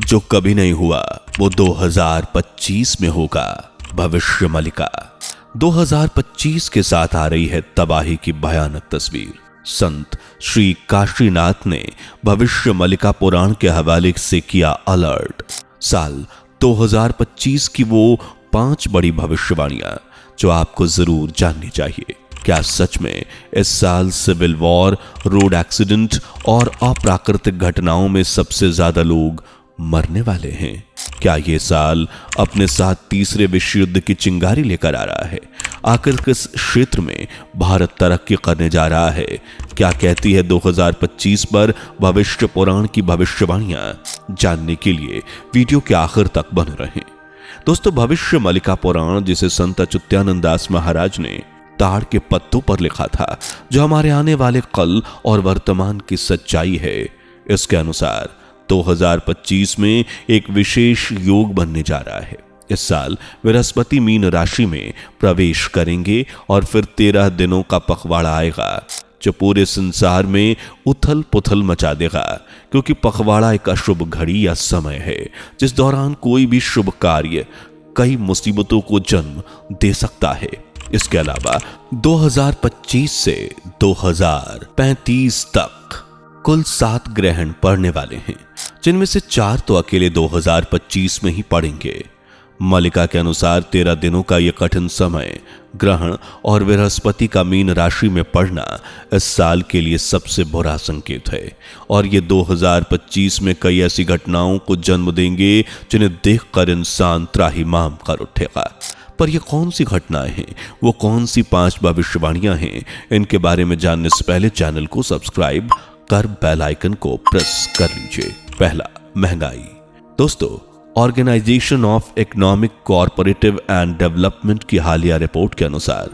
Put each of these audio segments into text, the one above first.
जो कभी नहीं हुआ वो 2025 में होगा। भविष्य मलिका 2025 के साथ आ रही है तबाही की भयानक तस्वीर। संत श्री काशीनाथ ने भविष्य मलिका पुराण के हवाले से किया अलर्ट। साल 2025 की वो 5 बड़ी भविष्यवाणियां जो आपको जरूर जाननी चाहिए। क्या सच में इस साल सिविल वॉर, रोड एक्सीडेंट और अप्राकृतिक घटनाओं में सबसे ज्यादा लोग मरने वाले हैं? क्या ये साल अपने साथ तीसरे विश्व युद्ध की चिंगारी लेकर आ रहा है? आखिर किस क्षेत्र में भारत तरक्की करने जा रहा है? क्या कहती है 2025 पर भविष्य पुराण की भविष्यवाणियां? जानने के लिए वीडियो के आखिर तक बने रहें। दोस्तों, भविष्य मलिका पुराण जिसे संत अच्युतानंद दास महाराज ने ताड़ के पत्तों पर लिखा था, जो हमारे आने वाले कल और वर्तमान की सच्चाई है, इसके अनुसार 2025 में एक विशेष योग बनने जा रहा है। इस साल बृहस्पति मीन राशि में प्रवेश करेंगे और फिर 13 दिनों का पखवाड़ा आएगा जो पूरे संसार में उथल पुथल मचा देगा, क्योंकि पखवाड़ा एक अशुभ घड़ी या समय है जिस दौरान कोई भी शुभ कार्य कई मुसीबतों को जन्म दे सकता है। इसके अलावा 2025 से 2035 तक कुल 7 ग्रहण पड़ने वाले हैं, जिनमें से 4 तो अकेले 2025 में ही पड़ेंगे। मलिका के अनुसार 13 दिनों का यह कठिन समय, ग्रहण और बृहस्पति का मीन राशि में पड़ना इस साल के लिए सबसे बुरा संकेत है और ये 2025 में कई ऐसी घटनाओं को जन्म देंगे जिन्हें देखकर इंसान त्राहिमाम कर उठेगा। पर ये कौन सी घटनाएं हैं, वो कौन सी 5 भविष्यवाणियां हैं, इनके बारे में जानने से पहले चैनल को सब्सक्राइब कर बेल आइकन को प्रेस कर लीजिए। पहला, महंगाई। दोस्तों, organisation of economic cooperative and development की हालिया रिपोर्ट के अनुसार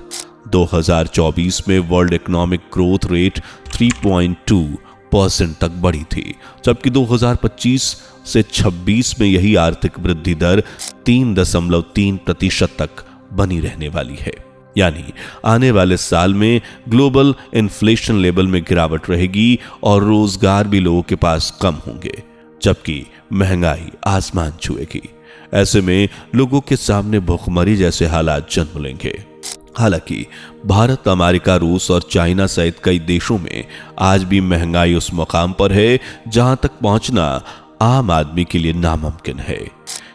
2024 में वर्ल्ड इकोनॉमिक ग्रोथ रेट 3.2% तक बढ़ी थी, जबकि 2025 से 26 में यही आर्थिक वृद्धि दर 3.3% तक बनी रहने वाली है। यानी आने वाले साल में ग्लोबल इन्फ्लेशन लेवल में गिरावट रहेगी और रोजगार भी लोगों के पास कम होंगे, जबकि महंगाई आसमान छुएगी। ऐसे में लोगों के सामने भूखमरी जैसे हालात जन्म लेंगे। हालांकि भारत, अमेरिका, रूस और चाइना सहित कई देशों में आज भी महंगाई उस मुकाम पर है जहां तक पहुंचना आम आदमी के लिए नामुमकिन है।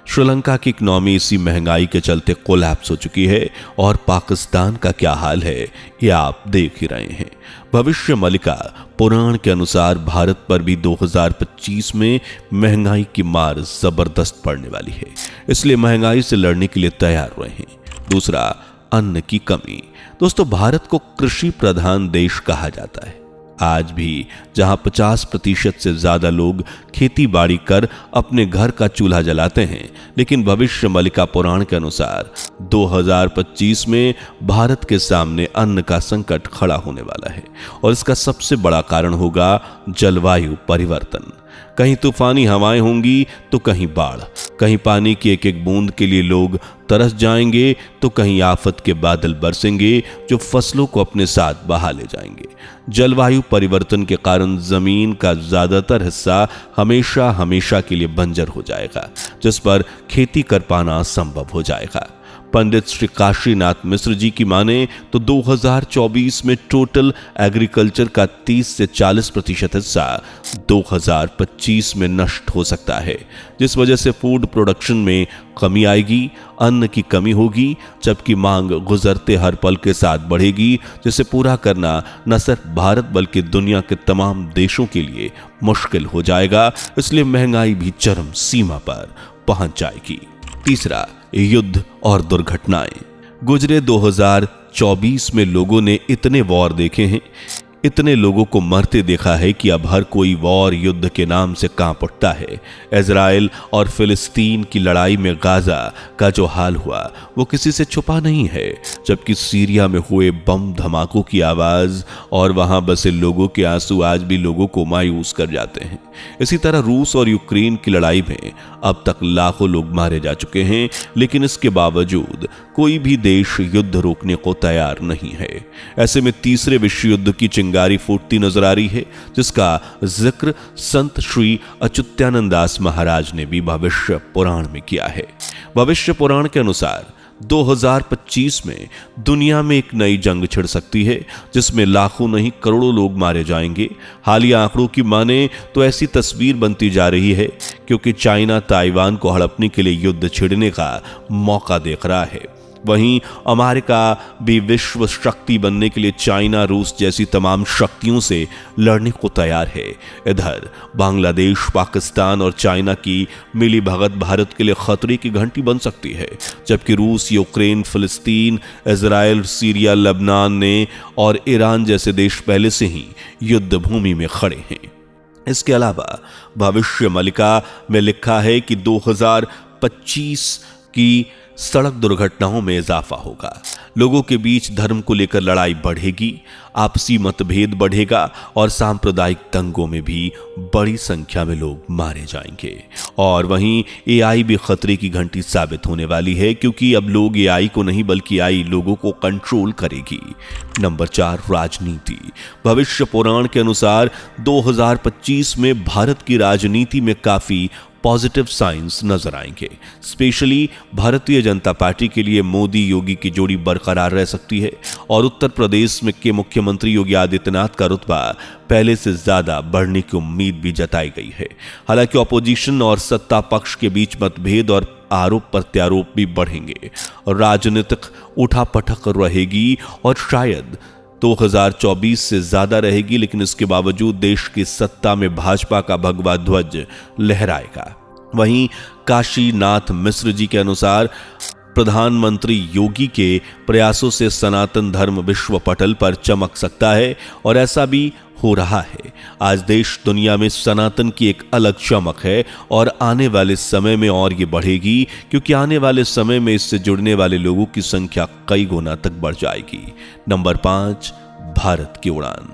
श्रीलंका की इकोनॉमी इसी महंगाई के चलते कोलैप्स हो चुकी है और पाकिस्तान का क्या हाल है ये आप देख ही रहे हैं। भविष्य मलिका पुराण के अनुसार भारत पर भी 2025 में महंगाई की मार जबरदस्त पड़ने वाली है, इसलिए महंगाई से लड़ने के लिए तैयार रहें। दूसरा, अन्न की कमी। दोस्तों, भारत को कृषि प्रधान देश कहा जाता है। आज भी जहां 50% से ज्यादा लोग खेती बाड़ी कर अपने घर का चूल्हा जलाते हैं, लेकिन भविष्य मलिका पुराण के अनुसार 2025 में भारत के सामने अन्न का संकट खड़ा होने वाला है और इसका सबसे बड़ा कारण होगा जलवायु परिवर्तन। कहीं तूफानी हवाएं होंगी तो कहीं बाढ़, कहीं पानी की एक एक बूंद के लिए लोग तरस जाएंगे तो कहीं आफत के बादल बरसेंगे जो फसलों को अपने साथ बहा ले जाएंगे। जलवायु परिवर्तन के कारण जमीन का ज्यादातर हिस्सा हमेशा हमेशा के लिए बंजर हो जाएगा, जिस पर खेती कर पाना असंभव हो जाएगा। पंडित श्री काशीनाथ मिश्र जी की माने तो 2024 में टोटल एग्रीकल्चर का 30 से 40% हिस्सा 2025 में नष्ट हो सकता है, जिस वजह से फूड प्रोडक्शन में कमी आएगी, अन्न की कमी होगी, जबकि मांग गुजरते हर पल के साथ बढ़ेगी, जिसे पूरा करना न सिर्फ भारत बल्कि दुनिया के तमाम देशों के लिए मुश्किल हो जाएगा। इसलिए महंगाई भी चरम सीमा पर पहुंच जाएगी। तीसरा, युद्ध और दुर्घटनाएं। गुजरे 2024 में लोगों ने इतने वॉर देखे हैं, इतने लोगों को मरते देखा है कि अब हर कोई वॉर युद्ध के नाम से कांप उठता है। इजराइल और फिलिस्तीन की लड़ाई में गाजा का जो हाल हुआ वो किसी से छुपा नहीं है, जबकि सीरिया में हुए बम धमाकों की आवाज और वहां बसे लोगों के आंसू आज भी लोगों को मायूस कर जाते हैं। इसी तरह रूस और यूक्रेन की लड़ाई में अब तक लाखों लोग मारे जा चुके हैं, लेकिन इसके बावजूद कोई भी देश युद्ध रोकने को तैयार नहीं है। ऐसे में तीसरे विश्व युद्ध की चिंगारी चिंगारी फूटती नजर आ रही है, जिसका जिक्र संत श्री अच्युतानंद दास महाराज ने भी भविष्य पुराण में किया है। भविष्य पुराण के अनुसार 2025 में दुनिया में एक नई जंग छिड़ सकती है, जिसमें लाखों नहीं करोड़ों लोग मारे जाएंगे। हालिया आंकड़ों की माने तो ऐसी तस्वीर बनती जा रही है, क्योंकि चाइना ताइवान को हड़पने के लिए युद्ध छिड़ने का मौका देख रहा है। वहीं अमेरिका भी विश्व शक्ति बनने के लिए चाइना, रूस जैसी तमाम शक्तियों से लड़ने को तैयार है। इधर बांग्लादेश, पाकिस्तान और चाइना की मिली भगत भारत के लिए खतरे की घंटी बन सकती है, जबकि रूस, यूक्रेन, फिलिस्तीन, इजराइल, सीरिया, लेबनान ने और ईरान जैसे देश पहले से ही युद्ध भूमि में खड़े हैं। इसके अलावा भविष्य मलिका में लिखा है कि 2025 की सड़क दुर्घटनाओं में इजाफा होगा, लोगों के बीच धर्म को लेकर लड़ाई बढ़ेगी, आपसी मतभेद बढ़ेगा और सांप्रदायिक दंगों में भी बड़ी संख्या में लोग मारे जाएंगे। और वहीं एआई भी खतरे की घंटी साबित होने वाली है, क्योंकि अब लोग एआई को नहीं बल्कि एआई लोगों को कंट्रोल करेगी। नंबर 4, राजनीति। भविष्य पुराण के अनुसार 2025 में भारत की राजनीति में काफी पॉजिटिव साइंस नजर आएंगे। स्पेशली भारतीय जनता पार्टी के लिए मोदी योगी की जोड़ी बरकरार रह सकती है और उत्तर प्रदेश में के मुख्यमंत्री योगी आदित्यनाथ का रुतबा पहले से ज्यादा बढ़ने की उम्मीद भी जताई गई है। हालांकि ऑपोजिशन और सत्ता पक्ष के बीच मतभेद और आरोप प्रत्यारोप भी बढ़ेंगे और राजनीतिक उठापटक रहेगी और शायद 2024 से ज्यादा रहेगी, लेकिन इसके बावजूद देश की सत्ता में भाजपा का भगवा ध्वज लहराएगा। वहीं काशीनाथ मिश्र जी के अनुसार प्रधानमंत्री योगी के प्रयासों से सनातन धर्म विश्व पटल पर चमक सकता है और ऐसा भी हो रहा है। आज देश दुनिया में सनातन की एक अलग चमक है और आने वाले समय में और ये बढ़ेगी, क्योंकि आने वाले समय में इससे जुड़ने वाले लोगों की संख्या कई गुना तक बढ़ जाएगी। नंबर 5, भारत की उड़ान।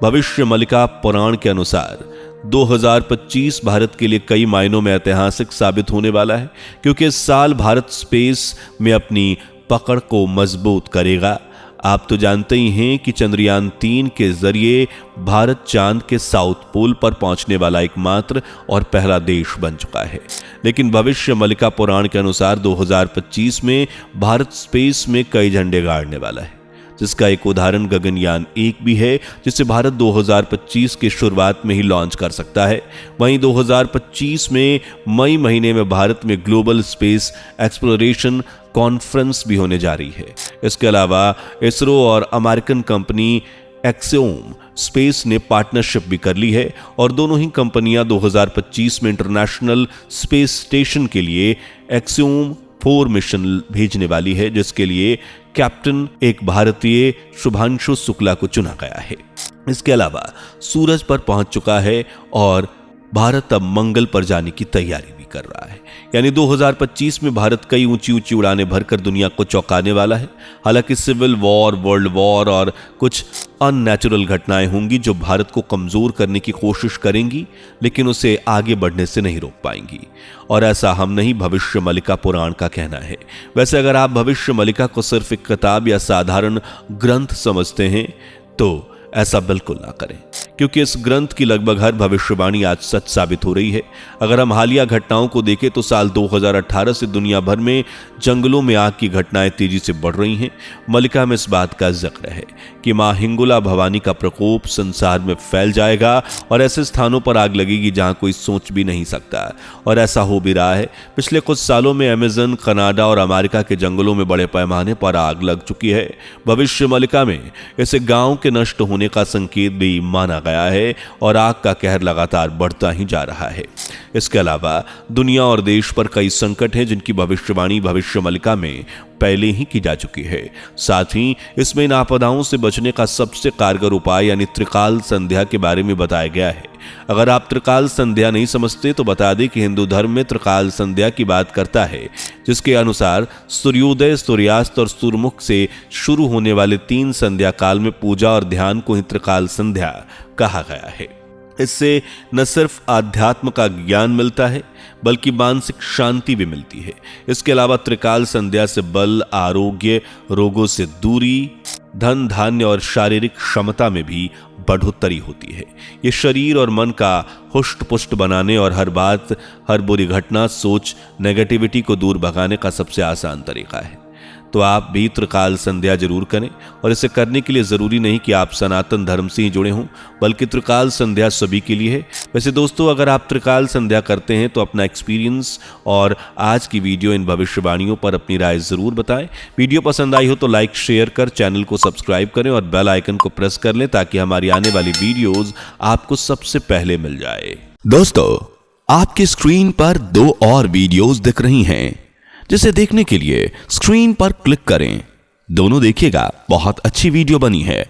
भविष्य मलिका पुराण के अनुसार 2025 भारत के लिए कई मायनों में ऐतिहासिक साबित होने वाला है, क्योंकि इस साल भारत स्पेस में अपनी पकड़ को मजबूत करेगा। आप तो जानते ही हैं कि चंद्रयान 3 के जरिए भारत चांद के साउथ पोल पर पहुंचने वाला एकमात्र और पहला देश बन चुका है। लेकिन भविष्य मलिका पुराण के अनुसार 2025 में भारत स्पेस में कई झंडे गाड़ने वाला है, जिसका एक उदाहरण गगनयान 1 भी है, जिसे भारत 2025 के शुरुआत में ही लॉन्च कर सकता है। वहीं 2025 में मई महीने में भारत में ग्लोबल स्पेस एक्सप्लोरेशन कॉन्फ्रेंस भी होने जा रही है। इसके अलावा इसरो और अमेरिकन कंपनी एक्सियोम स्पेस ने पार्टनरशिप भी कर ली है और दोनों ही कंपनियां 2025 में इंटरनेशनल स्पेस स्टेशन के लिए एक्सियोम 4 मिशन भेजने वाली है, जिसके लिए कैप्टन एक भारतीय शुभांशु शुक्ला को चुना गया है। इसके अलावा सूरज पर पहुंच चुका है और भारत अब मंगल पर जाने की तैयारी भी कर रहा है। यानी 2025 में भारत कई ऊंची ऊंची उड़ानें भरकर दुनिया को चौंकाने वाला है। हालांकि सिविल वॉर, वर्ल्ड वॉर और कुछ अननेचुरल घटनाएं होंगी जो भारत को कमजोर करने की कोशिश करेंगी, लेकिन उसे आगे बढ़ने से नहीं रोक पाएंगी। और ऐसा हम नहीं, भविष्य मलिका पुराण का कहना है। वैसे अगर आप भविष्य मलिका को सिर्फ एक किताब या साधारण ग्रंथ समझते हैं तो ऐसा बिल्कुल ना करें, क्योंकि इस ग्रंथ की लगभग हर भविष्यवाणी आज सच साबित हो रही है। अगर हम हालिया घटनाओं को देखें तो साल 2018 से दुनिया भर में जंगलों में आग की घटनाएं तेजी से बढ़ रही हैं। मलिका में इस बात का जिक्र है कि मां हिंगुला भवानी का प्रकोप संसार में फैल जाएगा और ऐसे स्थानों पर आग लगेगी जहां कोई सोच भी नहीं सकता, और ऐसा हो भी रहा है। पिछले कुछ सालों में अमेज़न, कनाडा और अमेरिका के जंगलों में बड़े पैमाने पर आग लग चुकी है। भविष्य मलिका में इसे गांव के नष्ट होने का संकेत भी माना गया है और आग का कहर लगातार बढ़ता ही जा रहा है। इसके अलावा दुनिया और देश पर कई संकट हैं जिनकी भविष्यवाणी भविष्य मलिका में पहले ही की जा चुकी है। साथ ही इसमें इन आपदाओं से बचने का सबसे कारगर उपाय यानी त्रिकाल संध्या के बारे में बताया गया है। अगर आप त्रिकाल संध्या नहीं समझते तो बता दें कि हिंदू धर्म में त्रिकाल संध्या की बात करता है, जिसके अनुसार सूर्योदय, सूर्यास्त और सूर्यमुख से शुरू होने वाले 3 संध्या काल में पूजा और ध्यान को ही त्रिकाल संध्या कहा गया है। इससे न सिर्फ आध्यात्म का ज्ञान मिलता है बल्कि मानसिक शांति भी मिलती है। इसके अलावा त्रिकाल संध्या से बल, आरोग्य, रोगों से दूरी, धन धान्य और शारीरिक क्षमता में भी बढ़ोतरी होती है। ये शरीर और मन का हुष्ट पुष्ट बनाने और हर बात, हर बुरी घटना, सोच, नेगेटिविटी को दूर भगाने का सबसे आसान तरीका है। तो आप भी त्रिकाल संध्या जरूर करें, और इसे करने के लिए जरूरी नहीं कि आप सनातन धर्म से ही जुड़े हों, बल्कि त्रिकाल संध्या सभी के लिए है। वैसे दोस्तों, अगर आप त्रिकाल संध्या करते हैं तो अपना एक्सपीरियंस और आज की वीडियो इन भविष्यवाणियों पर अपनी राय जरूर बताएं। वीडियो पसंद आई हो तो लाइक, शेयर कर चैनल को सब्सक्राइब करें और बेल आइकन को प्रेस कर लें, ताकि हमारी आने वाली वीडियोज आपको सबसे पहले मिल जाए। दोस्तों, आपकी स्क्रीन पर 2 और वीडियोस दिख रही हैं, जिसे देखने के लिए स्क्रीन पर क्लिक करें। दोनों देखिएगा, बहुत अच्छी वीडियो बनी है।